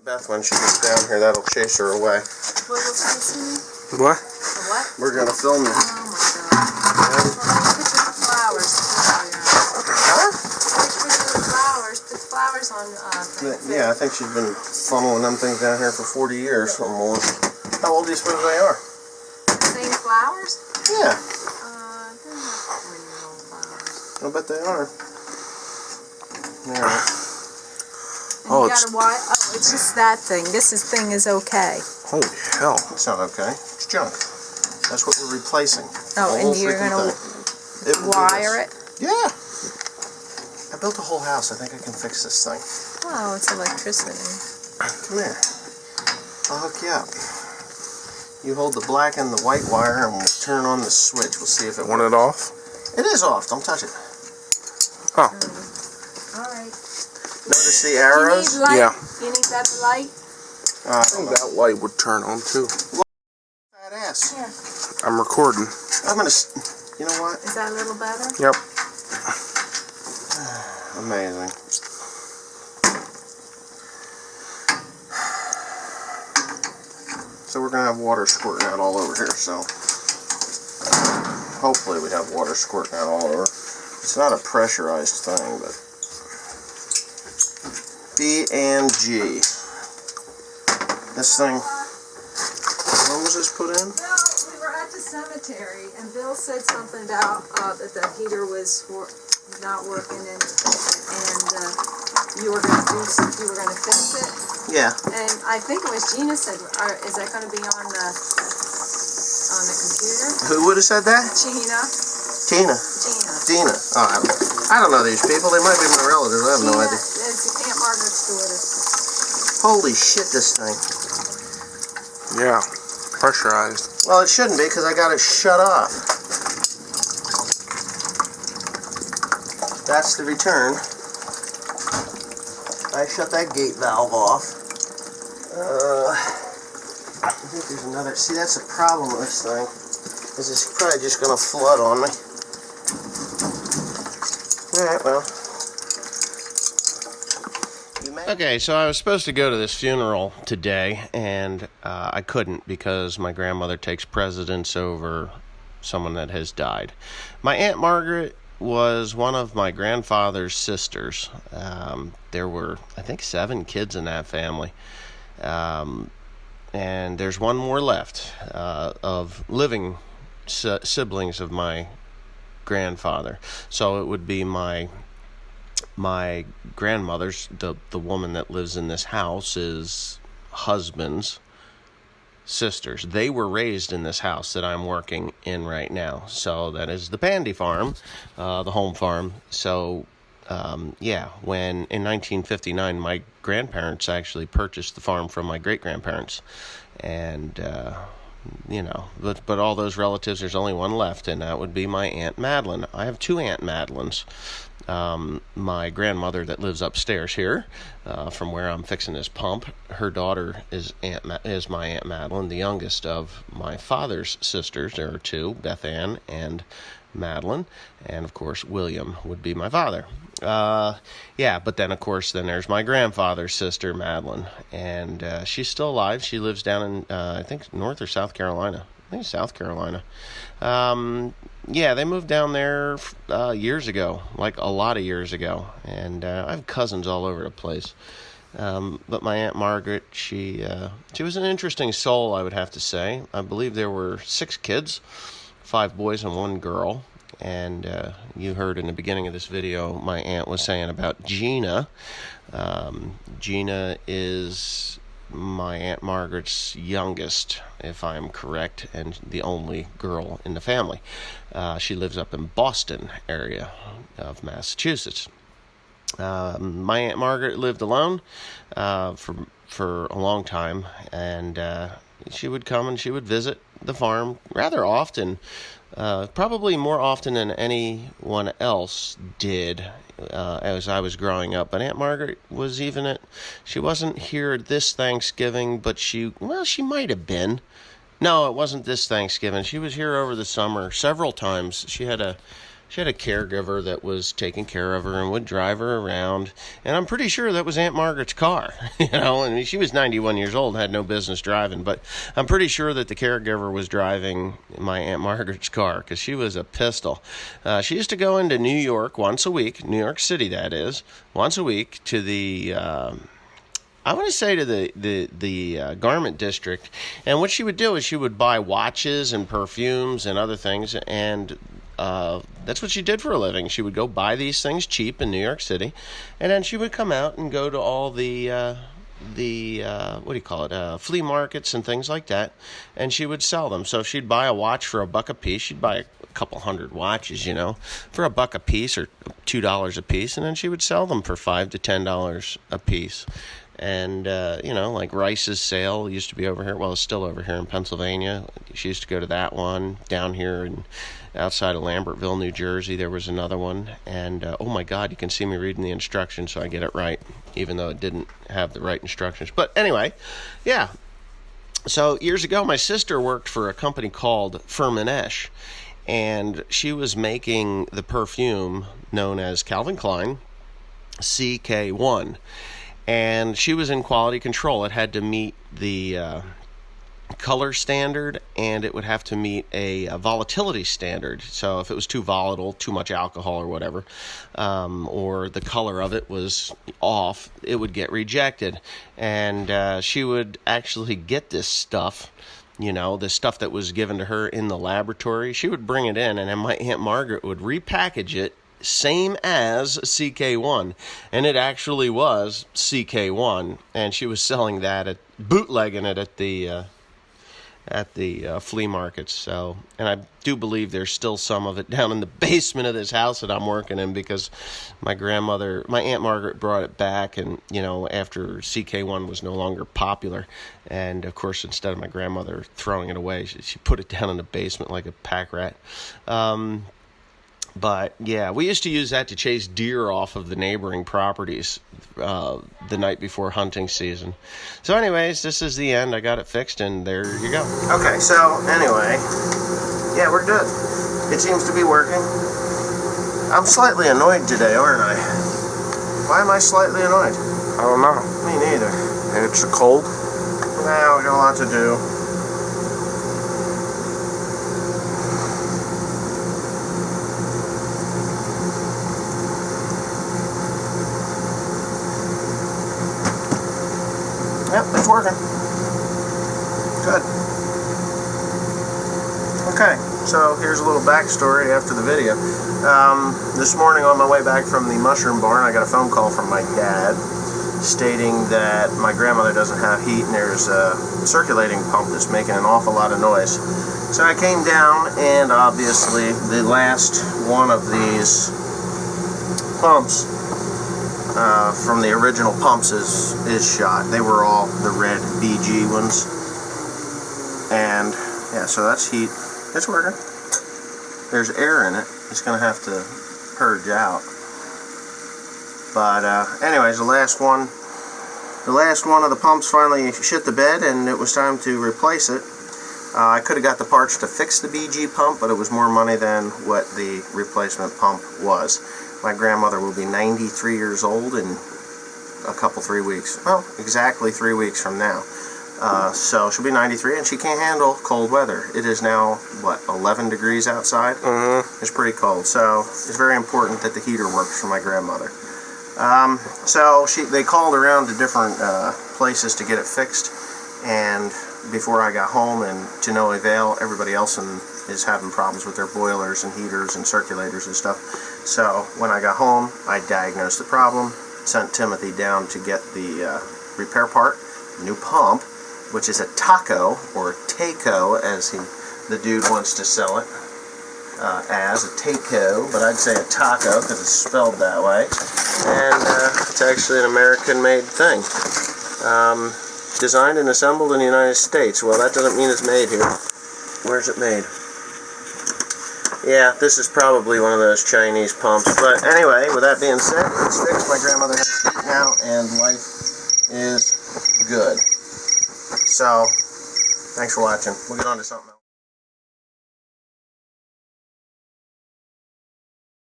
Beth, when she gets down here, that'll chase her away. What will chase me? What? The what? We're gonna film you. Oh my God. Well, put your flowers. Huh? Put the flowers. Put the flowers on things. Yeah, I think she's been funneling them things down here for 40 years or more. How old do you suppose they are? Same flowers? Yeah. They're not 40-year-old flowers. I bet they are. Yeah. And you gotta watch. Oh, it's just that thing. This thing is okay. Holy hell. It's not okay. It's junk. That's what we're replacing. Oh, and you're gonna wire it? Yeah. I built a whole house. I think I can fix this thing. Oh, it's electricity. Come here. I'll hook you up. You hold the black and the white wire and we'll turn on the switch. We'll see if it Want works. it off? It is off. Don't touch it. Oh. Alright. Notice the arrows? You need light? Yeah. You need that light? I think that light would turn on too. Fat ass. Here. I'm recording. I'm gonna... You know what? Is that a little better? Yep. Amazing. So we're gonna have water squirting out all over here, so hopefully we have water squirting out all over. It's not a pressurized thing, but B and G. This thing, when was this put in? Well, we were at the cemetery, and Bill said something about that the heater was not working, and you were going to fix it. Yeah. And I think it was Gina said, "Is that going to be on the computer?" Who would have said that? Gina. Tina. Gina. Dina. Oh, I don't know these people. They might be my relatives. I have no idea. It's Aunt Margaret's daughter. Holy shit, this thing. Yeah. Pressurized. Well, it shouldn't be because I got it shut off. That's the return. I shut that gate valve off. I think there's another. See, that's the problem with this thing. Is it's probably just going to flood on me. Alright, well. Okay, so I was supposed to go to this funeral today, and I couldn't because my grandmother takes precedence over someone that has died. My Aunt Margaret was one of my grandfather's sisters. There were, I think, 7 kids in that family. And there's one more left of living siblings of my grandfather. So it would be my grandmother's, the woman that lives in this house, is husband's sisters. They were raised in this house that I'm working in right now. So that is the Pandy farm, the home farm. So yeah, when in 1959 my grandparents actually purchased the farm from my great-grandparents, and you know, but all those relatives, there's only one left, and that would be my Aunt Madeline. I have 2 Aunt Madelines. My grandmother that lives upstairs here, from where I'm fixing this pump, her daughter is my Aunt Madeline, the youngest of my father's sisters. There are 2, Beth Ann and Madeline, and of course William would be my father. Yeah, but then of course then there's my grandfather's sister, Madeline, and she's still alive. She lives down in I think North or South Carolina. I think South Carolina. Yeah, they moved down there years ago, like a lot of years ago, and I have cousins all over the place. But my Aunt Margaret, she was an interesting soul, I would have to say. I believe there were 6 kids, 5 boys and 1 girl. And you heard in the beginning of this video, my aunt was saying about Gina. Gina is my Aunt Margaret's youngest, if I'm correct, and the only girl in the family. She lives up in Boston area of Massachusetts. My Aunt Margaret lived alone for a long time, and she would come and she would visit the farm rather often, probably more often than anyone else did as I was growing up. But Aunt Margaret was she wasn't here this Thanksgiving, but she might have been. No, it wasn't this Thanksgiving. She was here over the summer several times. She had She had a caregiver that was taking care of her and would drive her around. And I'm pretty sure that was Aunt Margaret's car. I mean, she was 91 years old and had no business driving. But I'm pretty sure that the caregiver was driving my Aunt Margaret's car because she was a pistol. She used to go into New York once a week, New York City that is, once a week to the... I want to say to the garment district, and what she would do is she would buy watches and perfumes and other things, and that's what she did for a living. She would go buy these things cheap in New York City, and then she would come out and go to all the what do you call it, flea markets and things like that, and she would sell them. So if she'd buy a watch for $1 a piece, she'd buy a couple hundred watches, for $1 a piece or $2 a piece, and then she would sell them for $5 to $10 a piece. And, like Rice's sale used to be over here. Well, it's still over here in Pennsylvania. She used to go to that one. Down here and outside of Lambertville, New Jersey, there was another one. And, oh my God, you can see me reading the instructions so I get it right, even though it didn't have the right instructions. But anyway, yeah. So years ago, my sister worked for a company called Firmenich, and she was making the perfume known as Calvin Klein CK1. And she was in quality control. It had to meet the color standard, and it would have to meet a volatility standard. So if it was too volatile, too much alcohol or whatever, or the color of it was off, it would get rejected. And she would actually get this stuff, the stuff that was given to her in the laboratory. She would bring it in, and then my Aunt Margaret would repackage it same as CK1, and it actually was CK1, and she was selling that bootlegging it at the flea markets. So, and I do believe there's still some of it down in the basement of this house that I'm working in, because my Aunt Margaret brought it back, and after CK1 was no longer popular, and of course instead of my grandmother throwing it away, she put it down in the basement like a pack rat. But, yeah, we used to use that to chase deer off of the neighboring properties the night before hunting season. So, anyways, this is the end. I got it fixed, and there you go. Okay, so, anyway, yeah, we're good. It seems to be working. I'm slightly annoyed today, aren't I? Why am I slightly annoyed? I don't know. Me neither. Maybe it's cold? Nah, we got a lot to do. Yep, it's working. Good. Okay, so here's a little backstory after the video. This morning on my way back from the mushroom barn, I got a phone call from my dad stating that my grandmother doesn't have heat and there's a circulating pump that's making an awful lot of noise. So I came down, and obviously the last one of these pumps from the original pumps is shot. They were all the red BG ones. And yeah, so that's heat. It's working. There's air in it. It's going to have to purge out. But anyways, the last one of the pumps finally shit the bed, and it was time to replace it. I could have got the parts to fix the BG pump, but it was more money than what the replacement pump was. My grandmother will be 93 years old in a couple, 3 weeks. Well, exactly 3 weeks from now. So she'll be 93, and she can't handle cold weather. It is now, 11 degrees outside? Mm-hmm. It's pretty cold. So it's very important that the heater works for my grandmother. So they called around to different places to get it fixed, and before I got home, and to no avail, everybody else is having problems with their boilers and heaters and circulators and stuff. So when I got home, I diagnosed the problem, sent Timothy down to get the repair part, new pump, which is a Taco, or Taco as the dude wants to sell it, as a Taco, but I'd say a Taco because it's spelled that way. And it's actually an American-made thing. Designed and assembled in the United States. Well, that doesn't mean it's made here. Where's it made? Yeah, this is probably one of those Chinese pumps. But anyway, with that being said, it's fixed. My grandmother has heat now, and life is good. So, thanks for watching. We'll get on to something else.